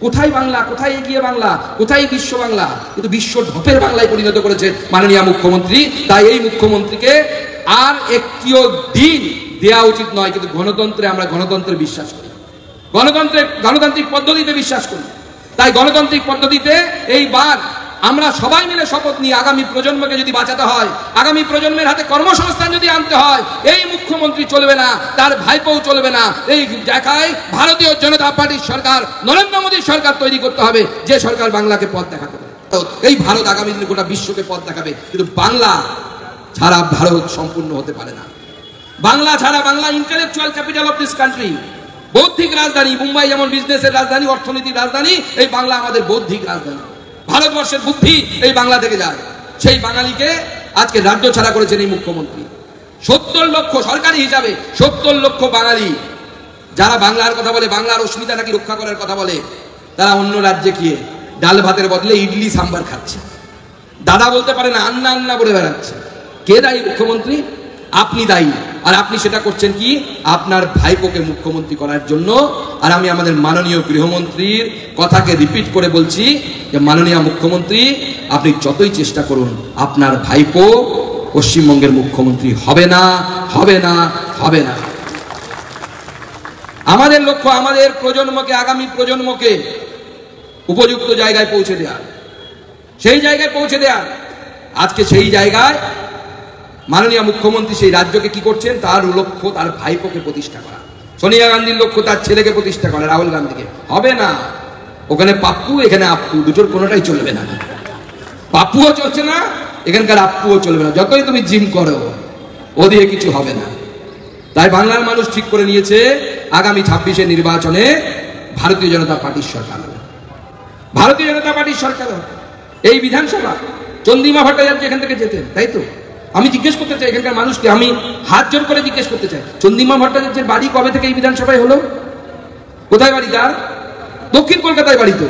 কোথায় বাংলা, কোথায় এগিয়ে বাংলা, কোথায় বিশ্ব বাংলা? কিন্তু বিশ্ব ঢপের বাংলায় পরিণত করেছে মাননীয় মুখ্যমন্ত্রী। তাই এই মুখ্যমন্ত্রীকে আর একটিও দিন দেওয়া উচিত নয়। কিন্তু গণতন্ত্রে আমরা গণতন্ত্রে বিশ্বাস করি, গণতান্ত্রিক পদ্ধতিতে বিশ্বাস করি। তাই গণতান্ত্রিক পদ্ধতিতে এইবার আমরা সবাই মিলে শপথ নিয়ে আগামী প্রজন্মকে যদি বাঁচাতে হয়, আগামী প্রজন্মের হাতে কর্মসংস্থান যদি আনতে হয়, এই মুখ্যমন্ত্রী চলবে না, তার ভাইপোও চলবে না। এই জায়গায় ভারতীয় জনতা পার্টির সরকার, নরেন্দ্র মোদীর সরকার তৈরি করতে হবে, যে সরকার বাংলাকে পথ দেখাতে পারে। এই ভারত আগামী দিনে গোটা বিশ্বকে পথ দেখাবে, কিন্তু বাংলা ছাড়া ভারত সম্পূর্ণ হতে পারে না। বাংলা ছাড়া, Bangla intellectual capital of this country, বৌদ্ধিক রাজধানী। মুম্বাই যেমন বিজনেসের রাজধানী, অর্থনীতির রাজধানী, এই বাংলা আমাদের বৌদ্ধিক রাজধানী। ভারতবর্ষের বুদ্ধি এই বাংলা থেকে যায়। সেই বাঙালিকে আজকে রাজ্য ছাড়া করেছেন এই মুখ্যমন্ত্রী। 70 লক্ষ সরকারি হিসাবে 70 লক্ষ বাঙালি যারা বাংলার কথা বলে, বাংলার অস্মিতা নাকি রক্ষা করার কথা বলে, তারা অন্য রাজ্যে গিয়ে ডাল ভাতের বদলে ইডলি সাম্বার খাচ্ছে। দাদা বলতে পারে না, আন্না আন্না বলে বেড়াচ্ছে। কে দায়ী? মুখ্যমন্ত্রী। আপনি দায়ী। আর আপনি সেটা করছেন কি? আপনার ভাইপোকে মুখ্যমন্ত্রী করার জন্য। আর আমি আমাদের মাননীয় গৃহমন্ত্রীর কথাকে রিপিট করে বলছি যে মাননীয় মুখ্যমন্ত্রী, আপনি যতই চেষ্টা করুন, আপনার ভাইপো পশ্চিমবঙ্গের মুখ্যমন্ত্রী হবে না, হবে না, হবে না। আমাদের লক্ষ্য আমাদের প্রজন্মকে, আগামী প্রজন্মকে উপযুক্ত জায়গায় পৌঁছে দেয়া, সেই জায়গায় পৌঁছে দেয়া। আজকে সেই জায়গায় মাননীয় মুখ্যমন্ত্রী সেই রাজ্যকে কি করছেন? তার লক্ষ্য তার ভাইপোকে প্রতিষ্ঠা করা। সোনিয়া গান্ধীর লক্ষ্য তার ছেলেকে প্রতিষ্ঠা করা, রাহুল গান্ধীকে। হবে না। ওখানে পাপ্পু, এখানে আপ্পু, দুটোর কোনোটাই চলবে না। পাপ্পুও চলছে না, এখানকার আপ্পুও চলবে না। যতই তুমি জিম করো, ও দিয়ে কিছু হবে না। তাই বাংলার মানুষ ঠিক করে নিয়েছে, আগামী 26-এর নির্বাচনে ভারতীয় জনতা পার্টির সরকার হবে। ভারতীয় জনতা পার্টির সরকার হবে। এই বিধানসভা চন্দ্রিমা ভট্টাচার্য এখান থেকে যেতেন, তাই তো? আমি জিজ্ঞেস করতে চাই এখানকার মানুষকে, আমি হাত জোর করে জিজ্ঞেস করতে চাই, চন্দ্রিমা ভট্টাচার্যের বাড়ি কবে থেকে এই বিধানসভায় হলো? কোথায় বাড়ি তার? দক্ষিণ কলকাতায় বাড়ি। তো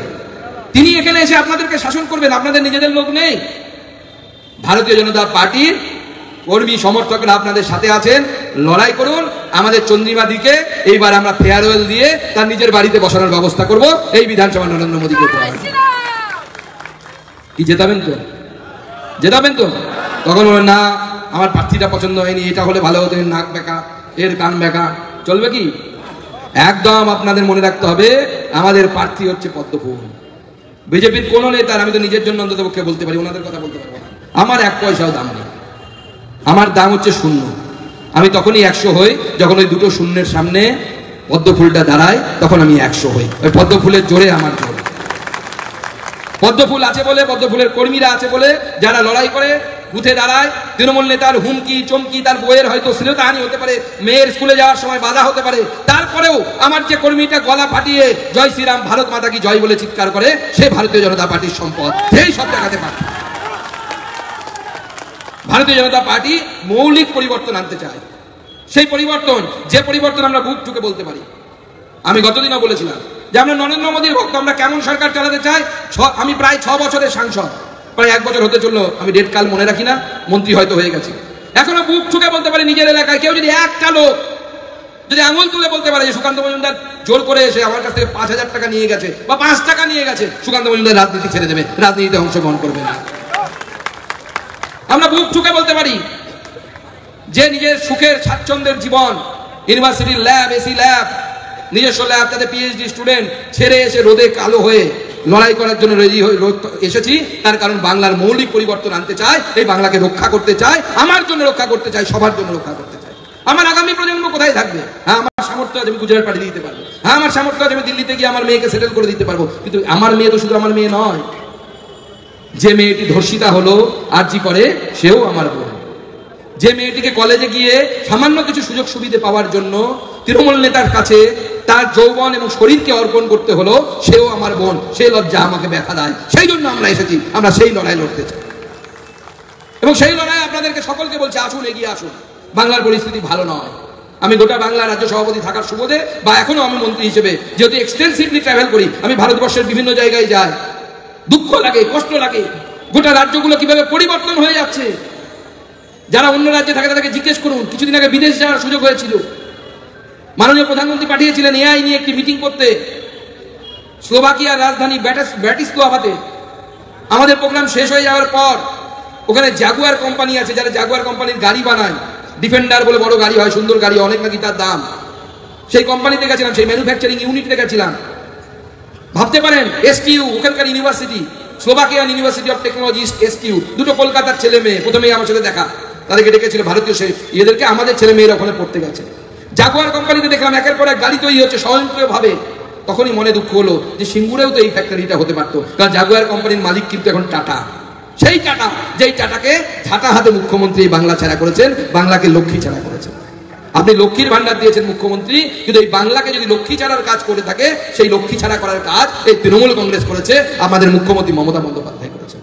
তিনি এখানে এসে আপনাদেরকে শাসন করবেন? আপনাদের নিজেদের লোক নেই? ভারতীয় জনতা পার্টির কর্মী সমর্থকরা আপনাদের সাথে আছেন। লড়াই করুন। আমাদের চন্দ্রিমা দিকে এইবার আমরা ফেয়ারওয়েল দিয়ে তার নিজের বাড়িতে বসানোর ব্যবস্থা করব। এই বিধানসভা নরেন্দ্র মোদী করতে পারেন। কি জেতাবেন তো? জেতাবেন তো? তখন বলেন না, আমার প্রার্থীটা পছন্দ হয়নি, এটা হলে ভালো হতো, নাক বেঁকা, এর কান বেঁকা। চলবে কি? একদম আপনাদের মনে রাখতে হবে, আমাদের প্রার্থী হচ্ছে পদ্মফুল। বিজেপির কোন নেতার, আমি তো নিজের জন্য অন্তত পক্ষে বলতে পারি, ওনাদের কথা বলতে পারবো না, আমার 1 পয়সাও দাম নেই। আমার দাম হচ্ছে 0। আমি তখনই 100 হই যখন ওই দুটো শূন্যের সামনে পদ্মফুলটা দাঁড়ায়, তখন আমি 100 হই। ওই পদ্মফুলের জোরে আমার জোর। পদ্মফুল আছে বলে, পদ্মফুলের কর্মীরা আছে বলে, যারা লড়াই করে বুথে দাঁড়ায়, তৃণমূল নেতার হুমকি চমকি, তার বইয়ের হয়তো শ্লীলতাহানি হতে পারে, মেয়ের স্কুলে যাওয়ার সময় বাধা হতে পারে, তারপরেও আমার যে কর্মীটা গলা ফাটিয়ে জয় শ্রীরাম, ভারত মাতা কি জয় বলে চিৎকার করে, সে ভারতীয় জনতা পার্টির সম্পদ। সেই সব দেখাতে পারে। ভারতীয় জনতা পার্টি মৌলিক পরিবর্তন আনতে চায়। সেই পরিবর্তন, যে পরিবর্তন আমরা বুক ঠুকে বলতে পারি। আমি গতদিনও বলেছিলাম যে আমরা নরেন্দ্র মোদীর ভক্ত, আমরা কেমন সরকার চালাতে চাই। আমি প্রায় 6 বছরের সাংসদ, প্রায় 1 বছর হতে চললো, আমি ডেট কাল মনে রাখি না, মন্ত্রী হয়তো হয়ে গেছে। এখনো বুক ঠুকে বলতে পারি নিজের এলাকায় কেউ যদি একটা লোক যদি আঙুল তুলে বলতে পারে যে সুকান্ত মজুমদার জোর করে এসে আমার কাছ থেকে 5,000 টাকা নিয়ে গেছে বা 5 টাকা নিয়ে গেছে, সুকান্ত মজুমদার রাজনীতি ছেড়ে দেবে, রাজনীতিতে অংশগ্রহণ করবে না। আমরা বুক ঠুকে বলতে পারি যে নিজের সুখের স্বাচ্ছন্দ্যের জীবন, ইউনিভার্সিটির ল্যাব, এসি ল্যাব, নিজস্ব ল্যাব, তাদের পিএইচডি স্টুডেন্ট ছেড়ে এসে রোদে কালো হয়ে লড়াই করার জন্য রেডি হয়ে এসেছি। তার কারণ বাংলার মৌলিক পরিবর্তন আনতে চায়, এই বাংলাকে রক্ষা করতে চায়, আমার জন্য রক্ষা করতে চায়, সবার জন্য রক্ষা করতে চায়। আমার আগামী প্রজন্ম কোথায় থাকবে? হ্যাঁ, আমার সামর্থ্য আছে, আমি গুজরাট পাঠিয়ে দিতে পারবো। হ্যাঁ, আমার সামর্থ্য আছে, আমি দিল্লিতে গিয়ে আমার মেয়েকে সেটেল করে দিতে পারবো। কিন্তু আমার মেয়ে তো শুধু আমার মেয়ে নয়। যে মেয়েটি ধর্ষিতা হলো আরজি করে, সেও আমার বোন। যে মেয়েটিকে কলেজে গিয়ে সামান্য কিছু সুযোগ সুবিধা পাওয়ার জন্য তৃণমূল নেতার কাছে তার যৌবন এবং শরীরকে অর্পণ করতে হলো, সেও আমার বোন। সেই লজ্জা আমাকে ব্যথা দেয়। সেই জন্য আমরা এসেছি, আমরা সেই লড়াই লড়তে চাই। এবং সেই লড়াই আপনাদেরকে সকলকে বলছে, আসুন, এগিয়ে আসুন। বাংলার পরিস্থিতি ভালো নয়। আমি গোটা বাংলা রাজ্য সভাপতি থাকার সুবাদে বা এখনো আমি মন্ত্রী হিসেবে যেহেতু এক্সটেন্সিভলি ট্রাভেল করি, আমি ভারতবর্ষের বিভিন্ন জায়গায় যাই, দুঃখ লাগে, কষ্ট লাগে, গোটা রাজ্যগুলো কিভাবে পরিবর্তন হয়ে যাচ্ছে। যারা অন্য রাজ্যে থাকে তাদেরকে জিজ্ঞেস করুন। কিছুদিন আগে বিদেশ যাওয়ার সুযোগ হয়েছিল, মাননীয় প্রধানমন্ত্রী পাঠিয়েছিলেন এআই নিয়ে একটি মিটিং করতে। স্লোভাকিয়ার রাজধানী ব্র্যাটিসলাভাতে আমাদের প্রোগ্রাম শেষ হয়ে যাওয়ার পর ওখানে জাগুয়ার কোম্পানি আছে, যারা জাগুয়ার কোম্পানির গাড়ি বানায়, ডিফেন্ডার বলে বড় গাড়ি হয়, সুন্দর গাড়ি, অনেক নাকি তার দাম। সেই কোম্পানিতে গেছিলাম, সেই ম্যানুফ্যাকচারিং ইউনিটে গেছিলাম। ভাবতে পারেন এসটিইউ ওখানকার university, Slovakian university of technology STU, দুটো কলকাতার ছেলে মেয়ে প্রথমেই আমার সাথে দেখা, তাদেরকে ডেকেছিল ভারতীয় এদেরকে, আমাদের ছেলে মেয়েরা ওখানে পড়তে গেছে। জাগুয়ার কোম্পানিতে দেখলাম একের পর এক গাড়ি তৈরি হচ্ছে স্বয়ংক্রিয়ভাবে। তখনই মনে দুঃখ হলো যে সিঙ্গুরেও তো এই ফ্যাক্টরিটা হতে পারতো, কারণ জাগুয়ার কোম্পানির মালিক কিন্তু এখন টাটা। সেই টাটা, যেই টাটাকে ঝাঁটা হাতে মুখ্যমন্ত্রী বাংলা ছাড়া করেছেন, বাংলাকে লক্ষ্মী ছাড়া করেছেন। আপনি লক্ষ্মীর ভান্ডার দিয়েছেন মুখ্যমন্ত্রী, কিন্তু এই বাংলাকে যদি লক্ষ্মী ছাড়ার কাজ করে থাকে, সেই লক্ষ্মী ছাড়া করার কাজ এই তৃণমূল কংগ্রেস করেছে, আমাদের মুখ্যমন্ত্রী মমতা বন্দ্যোপাধ্যায় করেছে।